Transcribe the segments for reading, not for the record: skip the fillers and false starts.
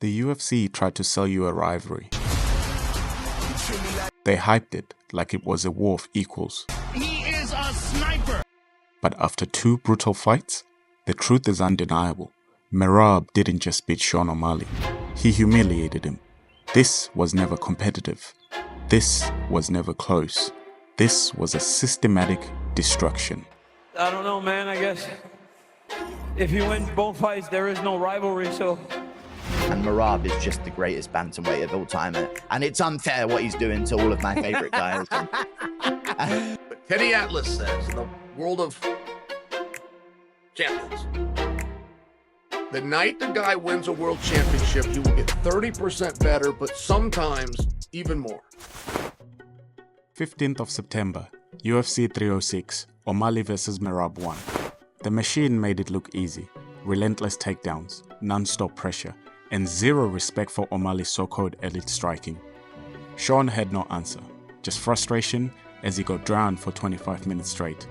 The UFC tried to sell you a rivalry. They hyped it like it was a war of equals. He is a sniper! But after 2 brutal fights, the truth is undeniable. Merab didn't just beat Sean O'Malley. He humiliated him. This was never competitive. This was never close. This was a systematic destruction. I don't know, man. I guess if you win both fights, there is no rivalry, so... And Merab is just the greatest bantamweight of all time. And it's unfair what he's doing to all of my favorite guys. But Teddy Atlas says, in the world of champions, the night the guy wins a world championship, he will get 30% better, but sometimes even more. 15th of September, UFC 306, O'Malley vs Merab 1. The machine made it look easy. Relentless takedowns, non-stop pressure, and zero respect for O'Malley's so-called elite striking. Sean had no answer, just frustration as he got drowned for 25 minutes straight.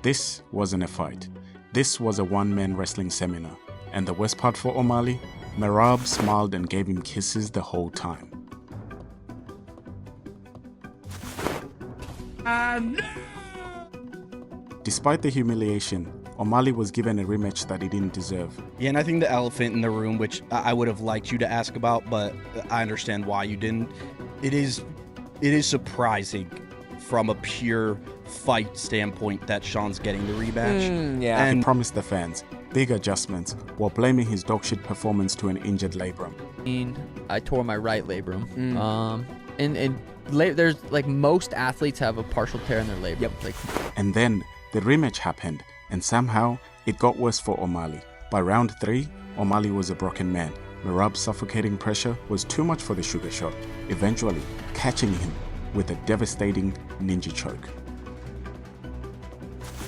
This wasn't a fight. This was a one-man wrestling seminar. And the worst part for O'Malley, Merab smiled and gave him kisses the whole time. Despite the humiliation, O'Malley was given a rematch that he didn't deserve. Yeah, and I think the elephant in the room, which I would have liked you to ask about, but I understand why you didn't. It is surprising from a pure fight standpoint that Sean's getting the rematch. Yeah. And he promised the fans big adjustments while blaming his dogshit performance to an injured labrum. I tore my right labrum. There's like most athletes have a partial tear in their labrum. Yep. Like, and then the rematch happened, and somehow it got worse for O'Malley. By round 3, O'Malley was a broken man. Merab's suffocating pressure was too much for the sugar shot, eventually catching him with a devastating ninja choke.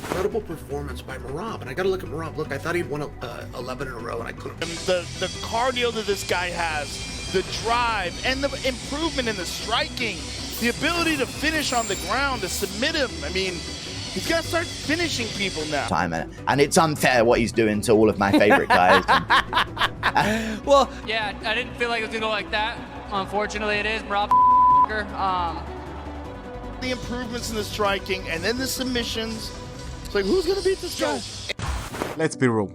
Incredible performance by Merab, and I gotta look at Merab. Look, I thought he'd won 11 in a row, and I couldn't. The cardio that this guy has, the drive, and the improvement in the striking, the ability to finish on the ground, to submit him. I mean, he's got to start finishing people now. And it's unfair what he's doing to all of my favorite guys. Well, yeah, I didn't feel like it was going to go like that. Unfortunately, it is. Rob The improvements in the striking and then the submissions. It's like, who's going to beat this guy? Let's be real.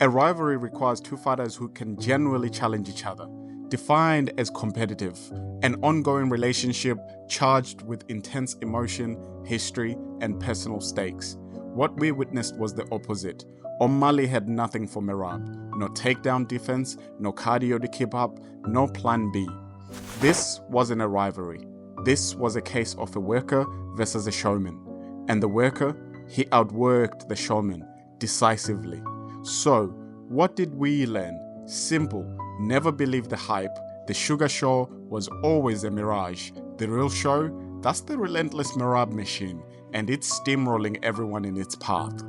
A rivalry requires 2 fighters who can genuinely challenge each other, defined as competitive, an ongoing relationship charged with intense emotion, history, and personal stakes. What we witnessed was the opposite. O'Malley had nothing for Merab. No takedown defense, no cardio to keep up, no plan B. This wasn't a rivalry. This was a case of a worker versus a showman. And the worker, he outworked the showman decisively. So, what did we learn? Simple. Never believe the hype. The sugar show was always a mirage. The real show, that's the relentless Merab machine, and it's steamrolling everyone in its path.